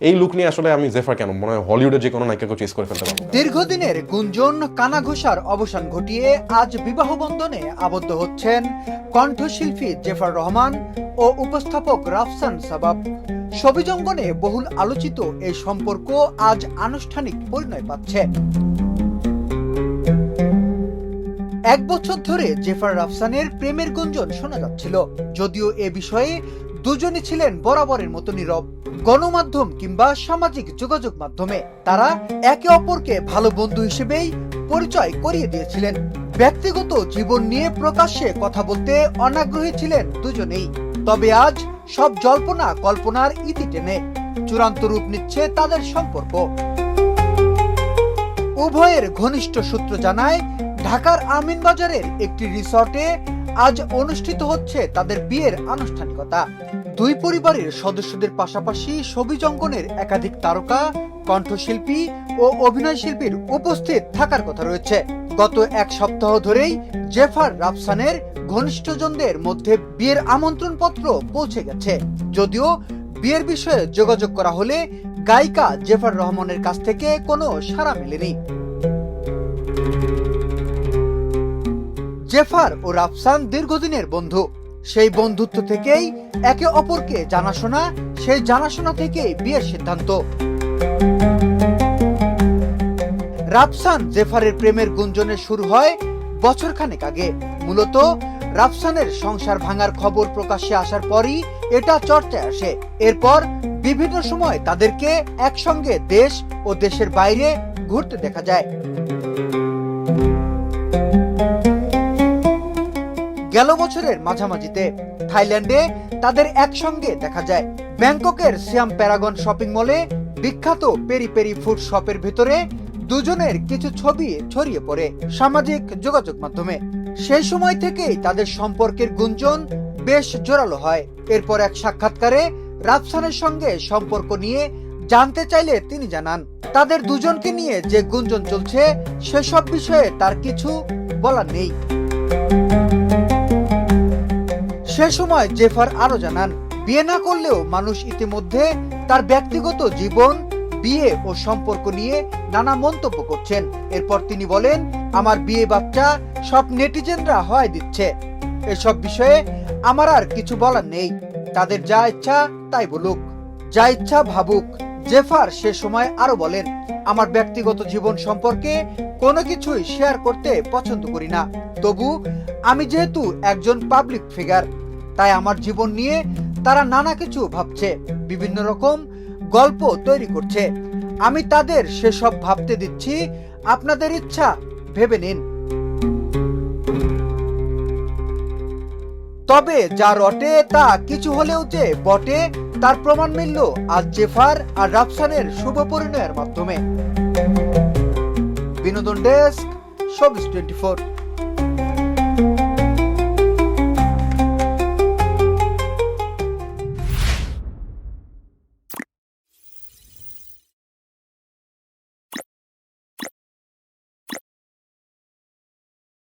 এই লুক নিয়ে আসলে আমি জেফার কেন মনে হয় হলিউডে যে কোনো নায়িকাকে চেস করে ফেলতে পারবো। দীর্ঘদিনের গুঞ্জন কানাঘোষার অবসান ঘটিয়ে আজ বিবাহ বন্ধনে আবদ্ধ হচ্ছেন কণ্ঠশিল্পী জেফার রহমান ও উপস্থাপক রাফসান সাবাব। ছবিজঙ্গনে বহুল আলোচিত এই সম্পর্ক আজ আনুষ্ঠানিক পরিণয় পাচ্ছে। 1 বছর ধরে জেফার রাফসানের প্রেমের গুঞ্জন শোনা যাচ্ছিল, যদিও এ বিষয়ে দুজনই ছিলেন বরাবরের মতো নীরব। গণমাধ্যম কিংবা সামাজিক যোগাযোগ মাধ্যমে তারা একে অপরকে ভালো বন্ধু হিসেবেই পরিচয় করিয়ে দিয়েছিলেন। ব্যক্তিগত জীবন নিয়ে প্রকাশ্যে কথা বলতে অনাগ্রহী ছিলেন দুজনেই। তবে আজ সব জল্পনা কল্পনার ইতি টেনে চূড়ান্ত রূপ নিচ্ছে তাদের সম্পর্ক। উভয়ের ঘনিষ্ঠ সূত্র জানায়, ঢাকার আমিনবাজারের একটি রিসর্টে আজ অনুষ্ঠিত হচ্ছে তাদের বিয়ের আনুষ্ঠানিকতা। দুই পরিবারের সদস্যদের পাশাপাশি ছবিজঙ্গনের একাধিক তারকা, কণ্ঠশিল্পী ও অভিনয় শিল্পীর উপস্থিত থাকার কথা রয়েছে। গত 1 সপ্তাহ ধরেই জেফার রাফসানের ঘনিষ্ঠজনদের মধ্যে বিয়ের আমন্ত্রণ পত্র পৌঁছে গেছে। যদিও বিয়ের বিষয়ে যোগাযোগ করা হলে গায়িকা জেফার রহমানের কাছ থেকে কোনো সাড়া মেলেনি। জেফার ও রাফসান দীর্ঘদিনের বন্ধু। সেই বন্ধুত্ব থেকেই একে অপরকে জানাশোনা, সেই জানাশোনা থেকেই বিয়ের সিদ্ধান্ত। রাফসান জেফারের প্রেমের গুঞ্জনের শুরু হয় বছরখানেক আগে। মূলত রাফসানের সংসার ভাঙার খবর প্রকাশ্যে আসার পরই এটা চর্চায় আসে। এরপর বিভিন্ন সময় তাদেরকে একসঙ্গে দেশ ও দেশের বাইরে ঘুরতে দেখা যায়। গেল বছরের মাঝামাঝিতে থাইল্যান্ডে তাদের একসঙ্গে দেখা যায়। ব্যাংককের সিয়াম প্যারাগন শপিং মলে বিখ্যাত পেরি পেরি ফুড শপের ভেতরে দুজনের কিছু ছবি ছড়িয়ে পড়ে সামাজিক যোগাযোগ মাধ্যমে। সেই সময় থেকেই তাদের সম্পর্কের গুঞ্জন বেশ জোরালো হয়। এরপর এক সাক্ষাৎকারে রাফসানের সঙ্গে সম্পর্ক নিয়ে জানতে চাইলে তিনি জানান, তাদের দুজনকে নিয়ে যে গুঞ্জন চলছে সেসব বিষয়ে তার কিছু বলার নেই। সে সময় জেফার আরো জানান, বিয়ে না করলেও মানুষ ইতিমধ্যে তার ব্যক্তিগত জীবন, বিয়ে ও সম্পর্ক নিয়ে নানা মন্তব্য করছেন। এরপর তিনি বলেন, আমার বিয়ে বাচ্চা সব নেটিজেনরা হয় দিচ্ছে। এসব বিষয়ে আমার আর কিছু বলার নেই। তাদের যা ইচ্ছা তাই বলুক, যা ইচ্ছা ভাবুক। জেফার সে সময় আরো বলেন, আমার ব্যক্তিগত জীবন সম্পর্কে কোনো কিছুই শেয়ার করতে পছন্দ করি না। তবু আমি যেহেতু একজন পাবলিক ফিগার, তাই আমার জীবন নিয়ে তারা নানা কিছু ভাবছে, বিভিন্ন রকম গল্প তৈরি করছে। আমি তাদের সেসব ভাবতে দিচ্ছি, আপনাদের ইচ্ছা ভেবে নিন। তবে যা রটে তা কিছু হলেও যে বটে, তার প্রমাণ মিলল আজ জেফার আর রাফসানের শুভ পরিণয়ের মাধ্যমে। বিনোদন ডেস্ক, শোবিজ 24।